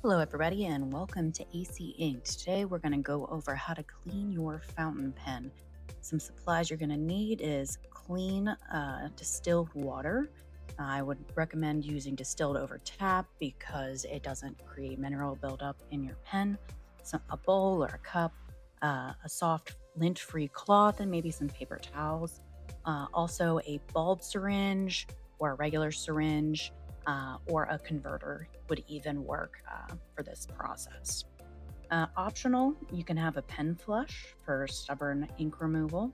Hello, everybody, and welcome to AC Inked. Today, we're going to go over how to clean your fountain pen. Some supplies you're going to need is clean distilled water. I would recommend using distilled over tap because it doesn't create mineral buildup in your pen. A bowl or a cup, a soft lint-free cloth, and maybe some paper towels. Also, a bulb syringe or a regular syringe or a converter would even work for this process. Optional, you can have a pen flush for stubborn ink removal.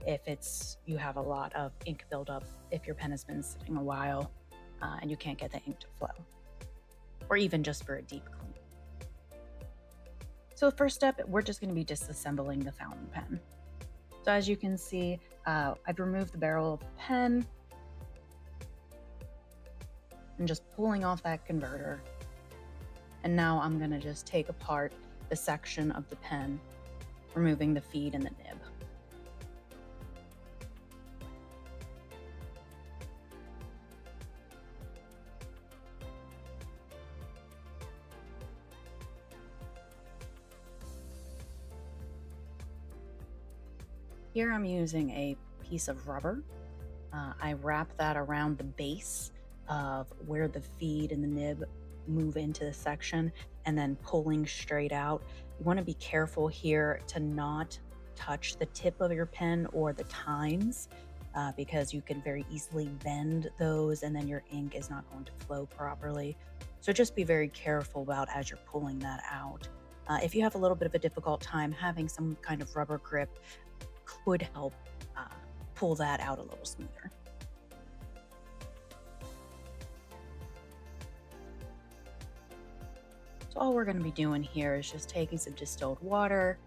If it's you have a lot of ink buildup, if your pen has been sitting a while and you can't get the ink to flow, or even just for a deep clean. So, the first step, we're just going to be disassembling the fountain pen. So, as you can see, I've removed the barrel of the pen and just pulling off that converter. And now I'm going to just take apart the section of the pen, removing the feed and the nib. Here I'm using a piece of rubber. I wrap that around the base of where the feed and the nib move into the section and then pulling straight out. You want to be careful here to not touch the tip of your pen or the tines because you can very easily bend those and then your ink is not going to flow properly. So just be very careful about as you're pulling that out. If you have a little bit of a difficult time, having some kind of rubber grip could help uh, pull that out a little smoother. So all we're going to be doing here is just taking some distilled water,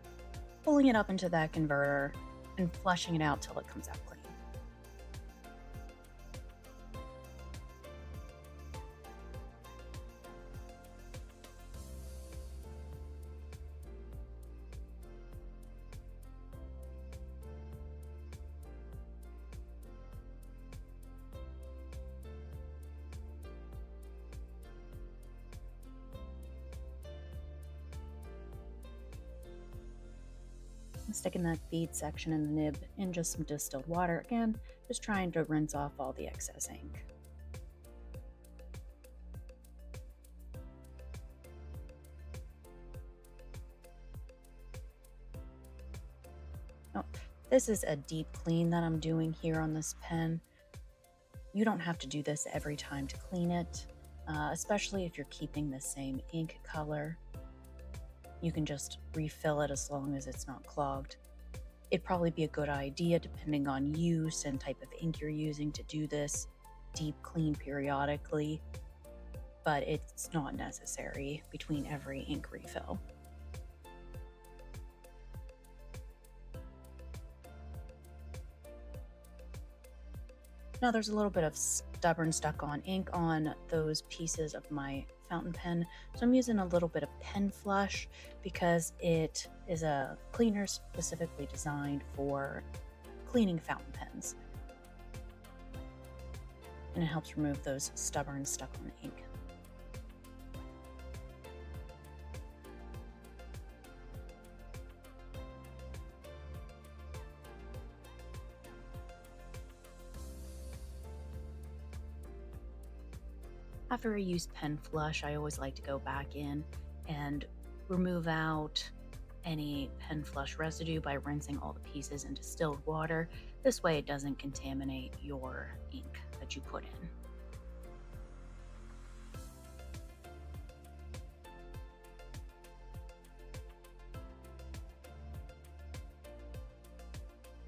pulling it up into that converter, and flushing it out till it comes out clean. I'm sticking that feed section in the nib in just some distilled water. Again, just trying to rinse off all the excess ink. Now, this is a deep clean that I'm doing here on this pen. You don't have to do this every time to clean it, especially if you're keeping the same ink color. You can just refill it as long as it's not clogged. It'd probably be a good idea, depending on use and type of ink you're using, to do this deep clean periodically, but it's not necessary between every ink refill. Now there's a little bit of stubborn stuck on ink on those pieces of my fountain pen, so I'm using a little bit of pen flush because it is a cleaner specifically designed for cleaning fountain pens, and it helps remove those stubborn stuck on ink. After I use pen flush, I always like to go back in and remove out any pen flush residue by rinsing all the pieces in distilled water. This way it doesn't contaminate your ink that you put in.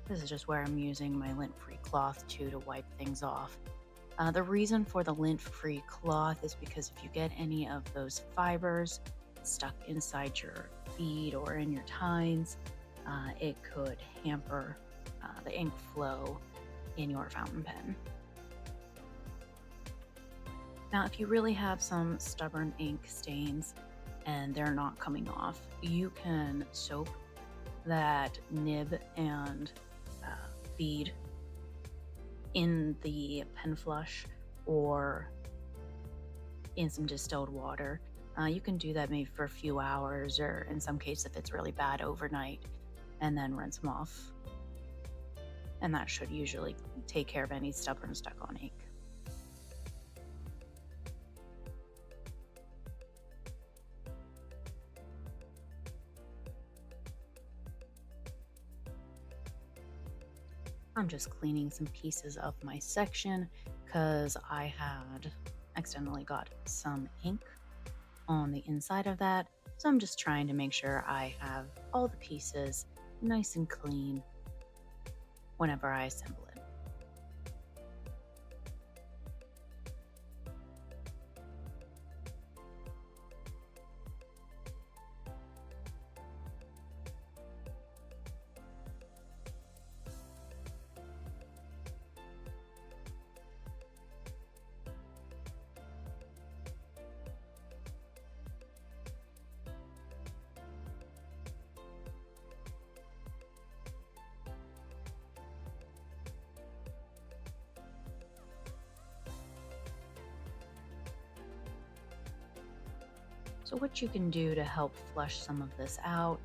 This is just where I'm using my lint-free cloth too to wipe things off. The reason for the lint-free cloth is because if you get any of those fibers stuck inside your feed or in your tines, it could hamper the ink flow in your fountain pen. Now, if you really have some stubborn ink stains and they're not coming off, you can soak that nib and feed in the pen flush or in some distilled water. You can do that maybe for a few hours, or in some cases, if it's really bad, overnight, and then rinse them off. And that should usually take care of any stubborn stuck on ink. I'm just cleaning some pieces of my section because I had accidentally got some ink on the inside of that. So I'm just trying to make sure I have all the pieces nice and clean whenever I assemble it. So what you can do to help flush some of this out,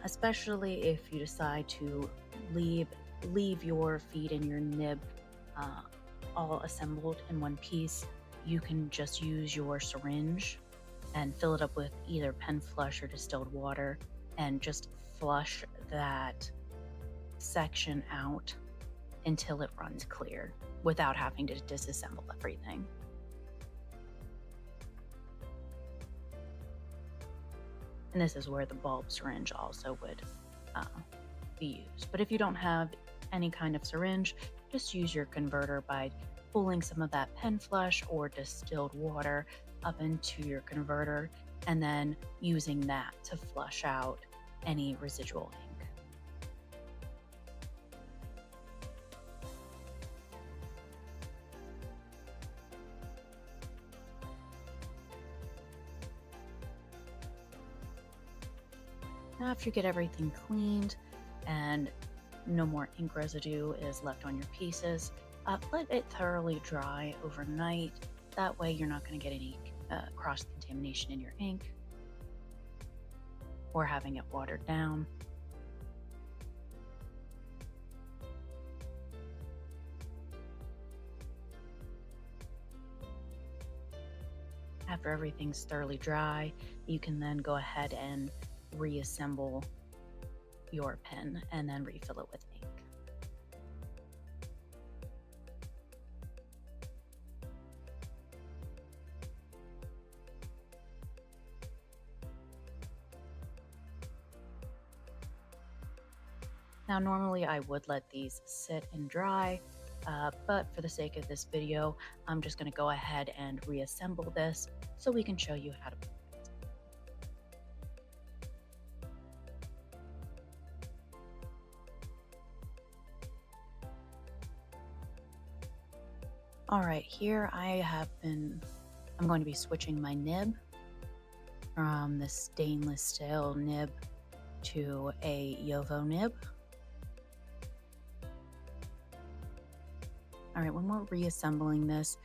especially if you decide to leave leave your feed and your nib uh, all assembled in one piece, you can just use your syringe and fill it up with either pen flush or distilled water and just flush that section out until it runs clear without having to disassemble everything. And this is where the bulb syringe also would uh, be used. But if you don't have any kind of syringe, just use your converter by pulling some of that pen flush or distilled water up into your converter and then using that to flush out any residual ink. Now, after you get everything cleaned and no more ink residue is left on your pieces, let it thoroughly dry overnight. That way you're not going to get any cross contamination in your ink or having it watered down. After everything's thoroughly dry, you can then go ahead and reassemble your pen and then refill it with ink. Now, normally I would let these sit and dry, but for the sake of this video, I'm just going to go ahead and reassemble this so we can show you how to. All right, here I'm going to be switching my nib from the stainless steel nib to a JoWo nib. All right, when we're reassembling this,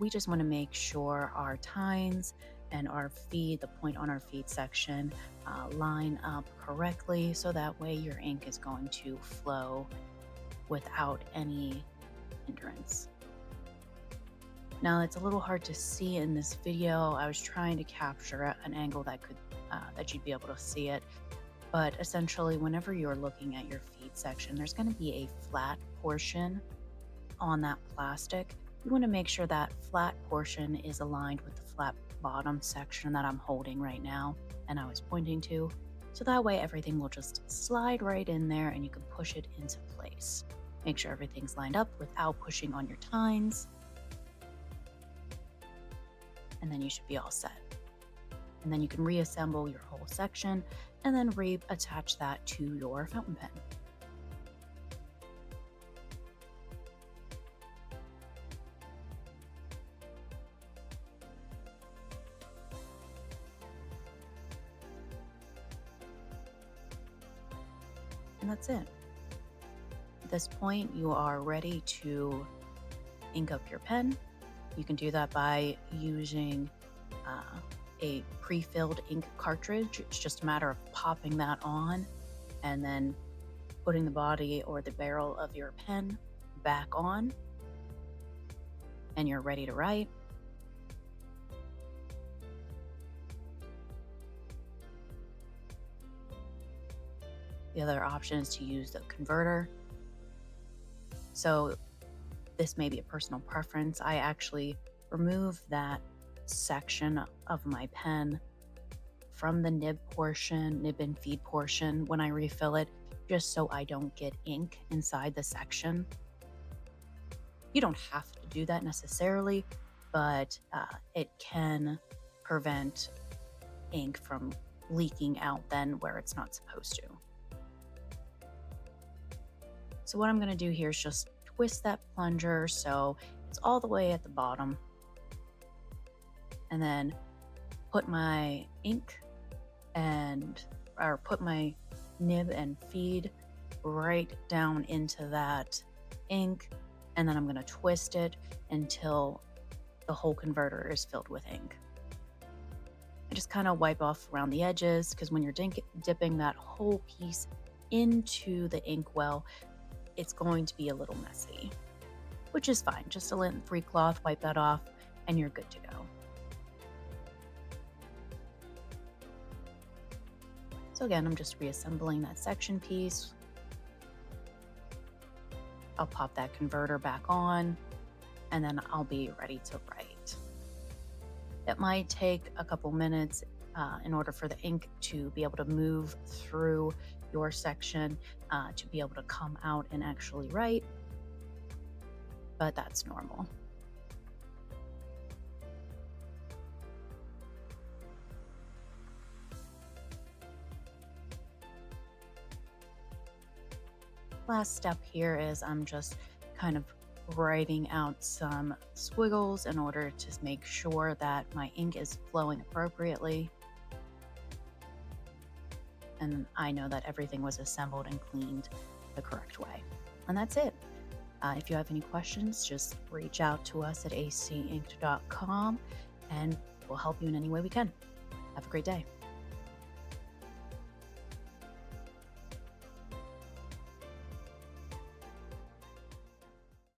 we just want to make sure our tines and our feed, the point on our feed section, line up correctly so that way your ink is going to flow without any hindrance. Now, it's a little hard to see in this video. I was trying to capture an angle that you'd be able to see it. But essentially, whenever you're looking at your feed section, there's going to be a flat portion on that plastic. You want to make sure that flat portion is aligned with the flat bottom section that I'm holding right now and I was pointing to. So that way everything will just slide right in there and you can push it into place. Make sure everything's lined up without pushing on your tines. And then you should be all set. And then you can reassemble your whole section and then reattach that to your fountain pen. And that's it. At this point, you are ready to ink up your pen. You can do that by using uh, a pre-filled ink cartridge. It's just a matter of popping that on and then putting the body or the barrel of your pen back on, and you're ready to write. The other option is to use the converter. So this may be a personal preference. I actually remove that section of my pen from the nib and feed portion when I refill it, just so I don't get ink inside the section. You don't have to do that necessarily, but it can prevent ink from leaking out then where it's not supposed to. So what I'm going to do here is just twist that plunger so it's all the way at the bottom, and then put my ink and or put my nib and feed right down into that ink, and then I'm going to twist it until the whole converter is filled with ink. I just kind of wipe off around the edges because when you're dipping that whole piece into the ink well, it's going to be a little messy, which is fine. Just a lint-free cloth, wipe that off, and you're good to go. So again, I'm just reassembling that section piece. I'll pop that converter back on, and then I'll be ready to write. It might take a couple minutes in order for the ink to be able to move through your section to be able to come out and actually write, but that's normal. Last step here is I'm just kind of writing out some squiggles in order to make sure that my ink is flowing appropriately. And I know that everything was assembled and cleaned the correct way. And that's it. If you have any questions, just reach out to us at acinked.com and we'll help you in any way we can. Have a great day.